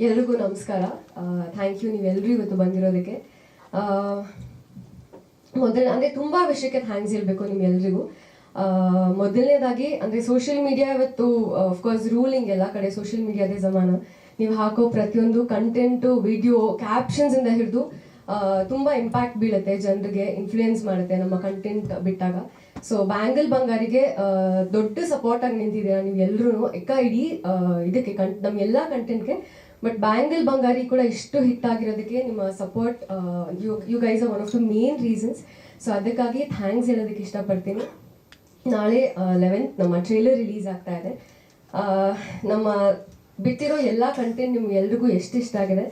ಎಲ್ರಿಗೂ ನಮಸ್ಕಾರ. Thank you ನೀವೆಲ್ಲರೂ ಇವತ್ತು ಬಂದಿರೋದಕ್ಕೆ. ಅಂದರೆ ತುಂಬ ವಿಷಯಕ್ಕೆ ಥ್ಯಾಂಕ್ಸ್ ಹೇಳಬೇಕು ನಿಮ್ಮೆಲ್ರಿಗೂ. ಮೊದಲನೇದಾಗಿ ಅಂದರೆ ಸೋಷಿಯಲ್ ಮೀಡಿಯಾ ಇವತ್ತು ಅಫ್ಕೋರ್ಸ್ ರೂಲಿಂಗ್ ಎಲ್ಲ ಕಡೆ ಸೋಷಿಯಲ್ ಮೀಡಿಯಾದೇ ಜಮಾನ. ನೀವು ಹಾಕೋ ಪ್ರತಿಯೊಂದು ಕಂಟೆಂಟು, ವಿಡಿಯೋ, ಕ್ಯಾಪ್ಷನ್ಸಿಂದ ಹಿಡಿದು ತುಂಬ ಇಂಪ್ಯಾಕ್ಟ್ ಬೀಳುತ್ತೆ, ಜನರಿಗೆ ಇನ್ಫ್ಲೂಯೆನ್ಸ್ ಮಾಡುತ್ತೆ ನಮ್ಮ ಕಂಟೆಂಟ್ ಬಿಟ್ಟಾಗ. ಸೊ ಬ್ಯಾಂಗಲ್ ಬಂಗಾರಿಗೆ ದೊಡ್ಡ ಸಪೋರ್ಟ್ ಆಗಿ ನಿಂತಿದ್ದೀರಾ ನೀವು ಎಲ್ಲರೂ ಇಡೀ ಇದಕ್ಕೆ ನಮ್ಮ ಎಲ್ಲ ಕಂಟೆಂಟ್ಗೆ. ಬಟ್ ಬ್ಯಾಂಗಲ್ ಬಂಗಾರಿ ಕೂಡ ಇಷ್ಟು ಹಿಟ್ ಆಗಿರೋದಕ್ಕೆ ನಿಮ್ಮ support, you guys are one of the main reasons. So ಅದಕ್ಕಾಗಿ ಥ್ಯಾಂಕ್ಸ್ ಹೇಳೋದಕ್ಕೆ ಇಷ್ಟಪಡ್ತೀನಿ. ನಾಳೆ 11th ನಮ್ಮ ಟ್ರೇಲರ್ ರಿಲೀಸ್ ಆಗ್ತಾ ಇದೆ. ನಮ್ಮ ಬಿಟ್ಟಿರೋ ಎಲ್ಲ ಕಂಟೆಂಟ್ ನಿಮ್ಗೆ ಎಲ್ರಿಗೂ ಎಷ್ಟು ಇಷ್ಟ ಆಗಿದೆ,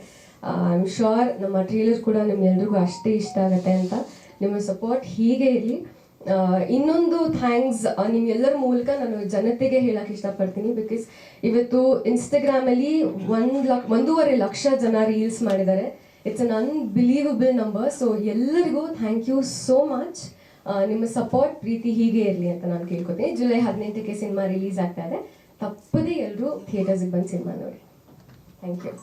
ಐ ಆಮ್ ಶ್ಯೂರ್ ನಮ್ಮ ಟ್ರೇಲರ್ ಕೂಡ ನಿಮ್ಗೆಲ್ರಿಗೂ ಅಷ್ಟೇ ಇಷ್ಟ ಆಗುತ್ತೆ ಅಂತ. ನಿಮ್ಮ ಸಪೋರ್ಟ್ ಹೀಗೆ ಇರಲಿ. ಇನ್ನೊಂದು ಥ್ಯಾಂಕ್ಸ್ ನಿಮ್ಗೆಲ್ಲರ ಮೂಲಕ ನಾನು ಜನತೆಗೆ ಹೇಳಕ್ಕೆ ಇಷ್ಟಪಡ್ತೀನಿ. ಬಿಕಾಸ್ ಇವತ್ತು ಇನ್ಸ್ಟಾಗ್ರಾಮಲ್ಲಿ 1.5 ಲಕ್ಷ ಜನ ರೀಲ್ಸ್ ಮಾಡಿದ್ದಾರೆ. It's an unbelievable number. So ಎಲ್ಲರಿಗೂ ಥ್ಯಾಂಕ್ ಯು ಸೋ ಮಚ್. ನಿಮ್ಮ ಸಪೋರ್ಟ್, ಪ್ರೀತಿ ಹೀಗೆ ಇರಲಿ ಅಂತ ನಾನು ಕೇಳ್ಕೊತೀನಿ. ಜುಲೈ 18ಕ್ಕೆ ಸಿನಿಮಾ ರಿಲೀಸ್ ಆಗ್ತಾ ಇದೆ. ತಪ್ಪದೇ ಎಲ್ಲರೂ ಥಿಯೇಟರ್ಸ್ಗೆ ಬಂದು ಸಿನಿಮಾ ನೋಡಿ. Thank you.